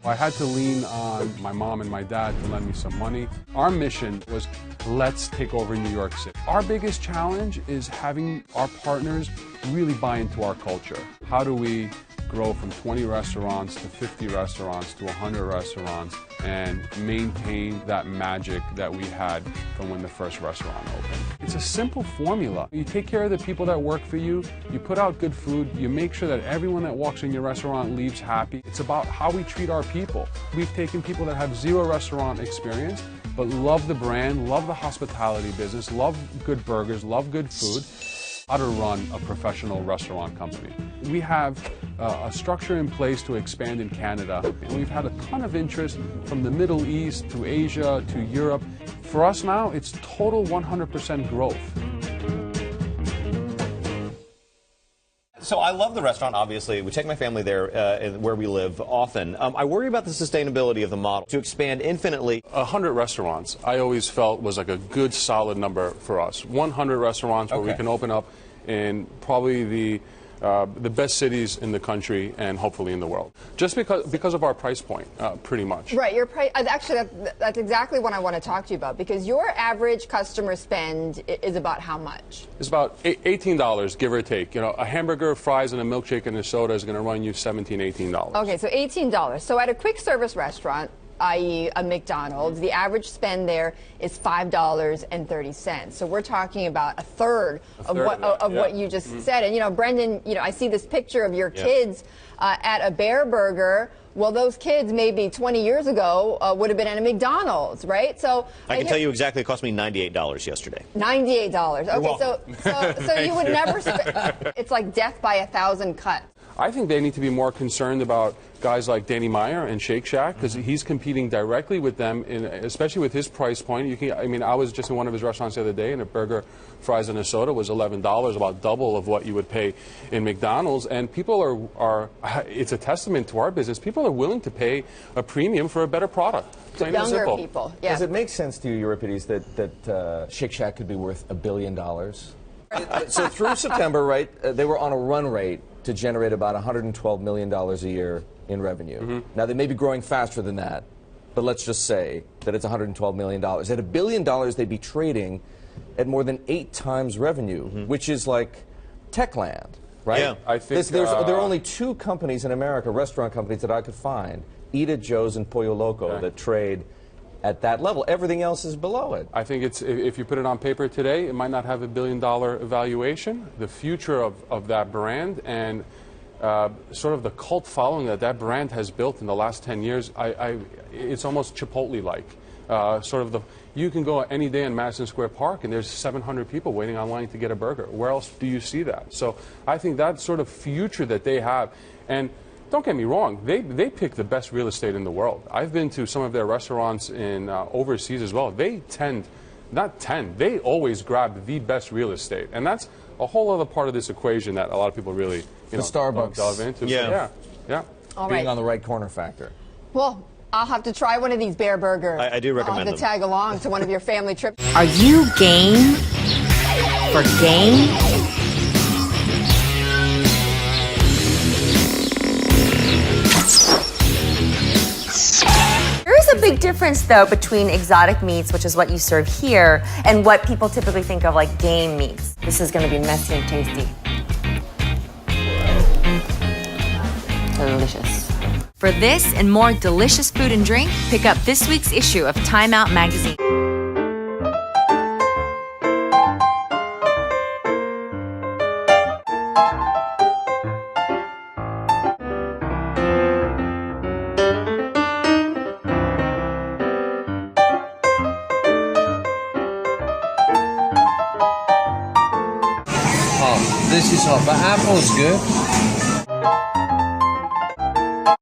I had to lean on my mom and my dad to lend me some money. Our mission was, let's take over New York City. Our biggest challenge is having our partners really buy into our culture. How do we grow from 20 restaurants to 50 restaurants to 100 restaurants and maintain that magic that we had from when the first restaurant opened? It's a simple formula. You take care of the people that work for you, you put out good food, you make sure that everyone that walks in your restaurant leaves happy. It's about how we treat our people. We've taken people that have zero restaurant experience, but love the brand, love the hospitality business, love good burgers, love good food, how to run a professional restaurant company. We have a structure in place to expand in Canada, and we've had a ton of interest from the Middle East to Asia to Europe. For us now, it's total 100% growth. So I love the restaurant, obviously. We take my family there where we live often. I worry about the sustainability of the model. To expand infinitely. 100 restaurants, I always felt was like a good solid number for us. 100 restaurants where we can open up in probably the best cities in the country and hopefully in the world. Just because of our price point, pretty much. Right, your price. Actually, that's exactly what I want to talk to you about, because your average customer spend is about how much? It's about $18, give or take. You know, a hamburger, fries, and a milkshake and a soda is going to run you $17, $18. Okay, so $18. So at a quick service restaurant, i.e. a McDonald's, the average spend there is $5.30. So we're talking about a third of what you just said. And, you know, Brendan, you know, I see this picture of your kids at a Bear Burger. Well, those kids maybe 20 years ago would have been at a McDonald's, right? So I can tell you exactly, it cost me $98 yesterday. $98. Okay, so you would never spend. It's like death by 1,000 cuts. I think they need to be more concerned about guys like Danny Meyer and Shake Shack, because he's competing directly with them, especially with his price point. I mean, I was just in one of his restaurants the other day, and a burger, fries, and a soda was $11, about double of what you would pay in McDonald's. And people are it's a testament to our business. People are willing to pay a premium for a better product. Plain and Younger simple. people, yeah. Does it make sense to you, Euripides, that Shake Shack could be worth $1 billion? So through September, right, they were on a run rate to generate about $112 million a year in revenue. Now, they may be growing faster than that, but let's just say that it's $112 million. At $1 billion, they'd be trading at more than 8 times revenue, which is like Techland, right? Yeah, I think there are only 2 companies in America, restaurant companies, that I could find, Eat at Joe's and Pollo Loco, that trade at that level. Everything else is below it. I think it's, if you put it on paper today, it might not have $1 billion valuation. The future of that brand and sort of the cult following that brand has built in the last 10 years, it's almost Chipotle-like. You can go any day in Madison Square Park and there's 700 people waiting online to get a burger. Where else do you see that? So I think that sort of future that they have, and don't get me wrong, they pick the best real estate in the world. I've been to some of their restaurants in overseas as well. They they always grab the best real estate. And that's a whole other part of this equation that a lot of people really, Starbucks delve into. Yeah. Yeah. All being right. on the right corner factor. Well, I'll have to try one of these Bear Burgers. I do recommend I'll have to them. tag along to one of your family trips. Are you game for game? There is a big difference, though, between exotic meats, which is what you serve here, and what people typically think of like game meats. This is going to be messy and tasty. Delicious. For this and more delicious food and drink, pick up this week's issue of Time Out magazine. This is hot, but apple's good.